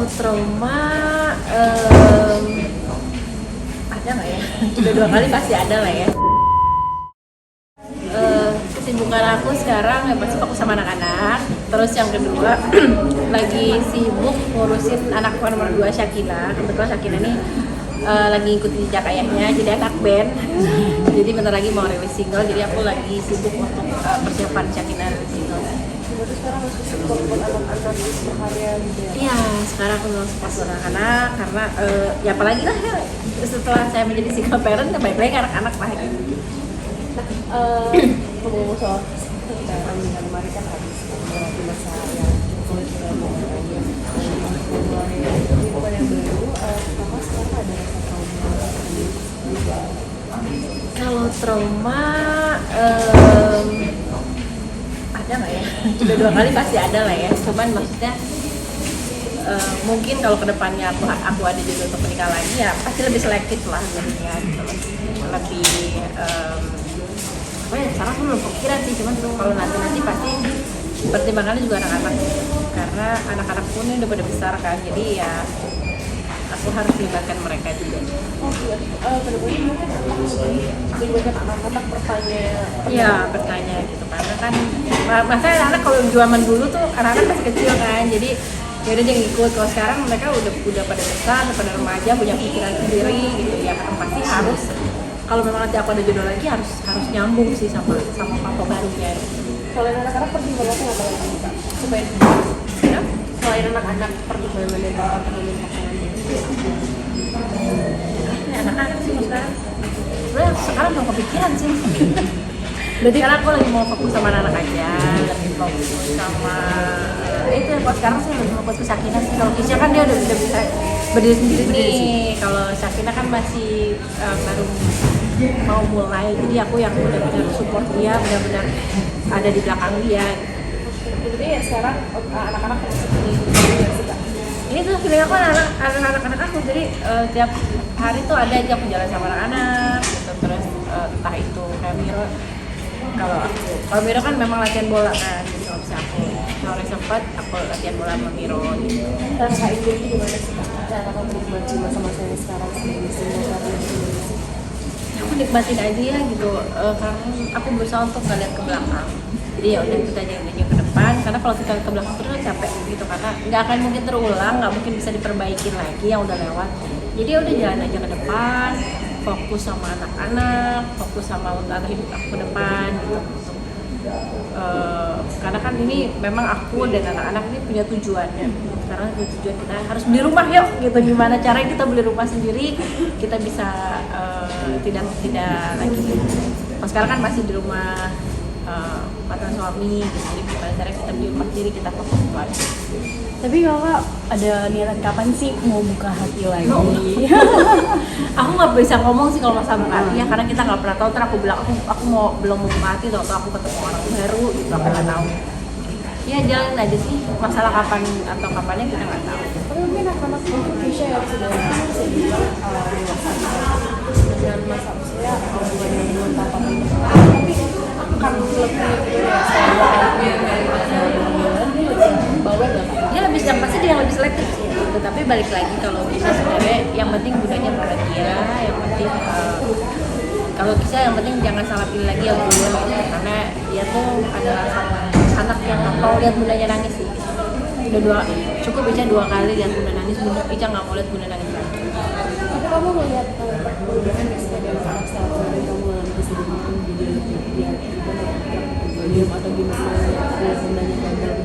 Kalau trauma ada nggak ya? Udah 2 kali pasti ada lah ya. Kesibukan aku sekarang ya masih fokus sama anak-anak. Terus yang kedua lagi sibuk ngurusin anakku nomor 2 Syakina. Kebetulan Syakina ini lagi ngikutin jejak ayahnya, jadi anak band. Jadi bentar lagi mau rilis single, jadi aku lagi sibuk untuk persiapan Syakina rilis single. Berarti sekarang masih support buat anak-anak berkarya gitu ya? Iya, sekarang aku memang support buat anak-anak karena ya apalagi lah ya setelah saya menjadi single parent, ya baik lagi anak-anak lah gitu. Ngomong soal sekarang dengan kemarin kan habis melewati masa yang cukup sulit dalam hubungannya. Mulai kehidupan yang baru, kakak sekarang ada rasa trauma juga? Kalau trauma ada nggak ya? Udah 2 kali pasti ada lah ya. Cuman maksudnya mungkin kalau kedepannya aku ada jodoh untuk menikah lagi ya pasti lebih selektif lah jadinya gitu. Lebih apa ya? Sekarang aku belum kepikiran sih. Cuman kalau nanti pasti pertimbangannya juga anak-anak, karena anak-anak pun udah pada besar kan. Jadi ya aku harus libatkan mereka juga. Oh iya, kedepannya mungkin libatkan anak-anak bertanya gitu, karena kan masa anak-anak kalau zaman dulu tuh anak-anak masih kecil kan, jadi ya udah dia ngikut. Kalau sekarang mereka udah pada besar, pada remaja, punya pikiran sendiri gitu ya kan. Pasti harus, kalau memang nanti aku ada jodoh lagi harus nyambung sih sama papa barunya. Selain anak-anak pertimbangannya apa lagi Kak? Supaya Ya? selain anak-anak pertimbangannya Kakak perlu pasangannya? Ya, anak-anak sih sekarang. Sekarang belum kepikiran sih. Berarti sekarang aku lagi mau fokus sama anak aja, lebih fokus sama itu ya. Kalau sekarang sih lebih fokus ke Syakina sih. Kalau Kisha kan dia udah bisa berdiri sendiri nih. Kalau Syakina kan masih baru mau mulai, jadi aku yang benar-benar support dia, benar-benar ada di belakang dia. Jadi ya sekarang anak-anak harus seperti itu Kak? Ini tuh feeling aku anak-anak aku, jadi tiap hari tuh ada aja aku jalan sama anak-anak gitu. Terus entah itu kayak Miro, kalau Miro kan memang latihan bola kan, jadi kalau bisa aku sore sempat aku latihan bola sama Miro gitu. Rasa itu gimana sih Kak? Cara kamu menikmati masa-masa yang sekarang sebagai single parent Indonesia? Aku nikmatin aja ya gitu, karena aku berusaha untuk nggak lihat ke belakang. Jadi ya udah kita jangan ke depan, karena kalau kita ke belakang terus capek gitu, karena nggak akan mungkin terulang, nggak mungkin bisa diperbaikin lagi yang udah lewat. Jadi ya udah jalan aja ke depan, fokus sama anak-anak, fokus sama utara hidup aku ke depan gitu. Karena kan ini memang aku dan anak-anak ini punya tujuannya. Sekarang tujuan kita harus beli rumah yuk gitu. Gimana caranya kita beli rumah sendiri, kita bisa tidak lagi. Kalau sekarang kan masih di rumah mantan suami, jadi gimana caranya kita beli rumah sendiri, kita fokus lagi. Tapi kakak ada niatan kapan sih mau buka hati lagi? Aku nggak bisa ngomong sih kalau masalah buka hati ya, karena kita nggak pernah tahu. Terus aku bilang aku belum mau buka hati, atau aku ketemu orang baru gitu, aku nggak tahu. Ya jalanin aja sih, masalah kapan atau kapannya kita nggak tahu. Tapi mungkin anak-anak Indonesia yang sudah bisa dibilang dewasa dengan masa usia bukan yang belum apa tapi akan lebih gitu ya bawel nggak Kak? Dia lebih, yang pasti dia yang lebih selektif sih gitu. Tapi balik lagi, kalau bisa sebenarnya yang penting budanya bahagia, yang penting kalau bisa yang penting jangan salah pilih lagi ya bunda gitu. Karena dia tuh adalah anak yang mau lihat bundanya nangis sih. Udah cukup Ica 2 kali lihat bunda nangis, Ica nggak mau lihat bunda nangis lagi. Tapi kamu melihat perubahan nggak sih dari anak saat kemarin kamu mengalami kesedihan jadi dia diam atau gimana lihat bundanya gagal?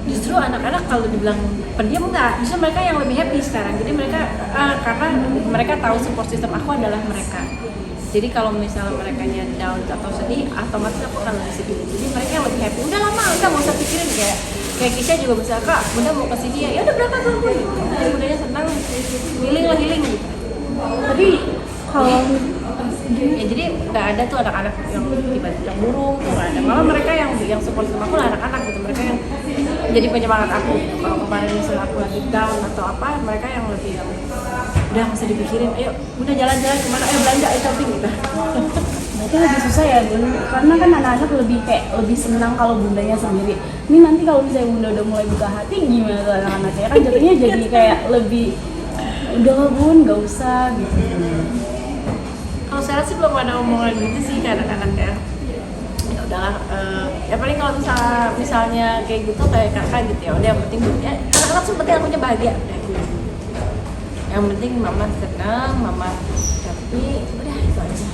Justru anak-anak kalau dibilang pendiam enggak, justru mereka yang lebih happy sekarang. Jadi mereka karena mereka tahu support system aku adalah mereka. Jadi kalau misalnya mereka down atau sedih, otomatis aku akan lebih sedih. Jadi mereka yang lebih happy. Udah lama, udah nggak usah pikirin kayak Kisha juga bisa, Kak, bunda mau ke sini ya udah berangkat dulu gitu. Jadi bundanya senang, healing gitu. Tapi kalau Ya jadi nggak ada tuh anak-anak yang tiba-tiba burung, tuh nggak ada. Malah mereka yang support sama aku lah anak-anak gitu. Mereka yang jadi penyemangat aku. Kalau kemarin misalnya aku lagi down atau apa, mereka yang lebih udah nggak usah dipikirin. Ayo, udah jalan-jalan kemana? Ayo belanja, ayo shopping gitu. Itu lebih susah ya bun, karena kan anak-anak lebih senang kalau bundanya sendiri. Ini nanti kalau misalnya bunda udah mulai buka hati gimana tuh anak-anaknya, kan jatuhnya jadi kayak lebih udahlah bun, gak usah gitu. Kalau saya sih belum ada omongan gitu sih ke anak-anak ya. Ya udahlah, ya paling kalau misalnya kayak gitu kayak kakak gitu ya udah yang penting ya, anak-anak sih penting akunya bahagia udah gitu. Yang penting mama senang, mama happy, udah itu aja.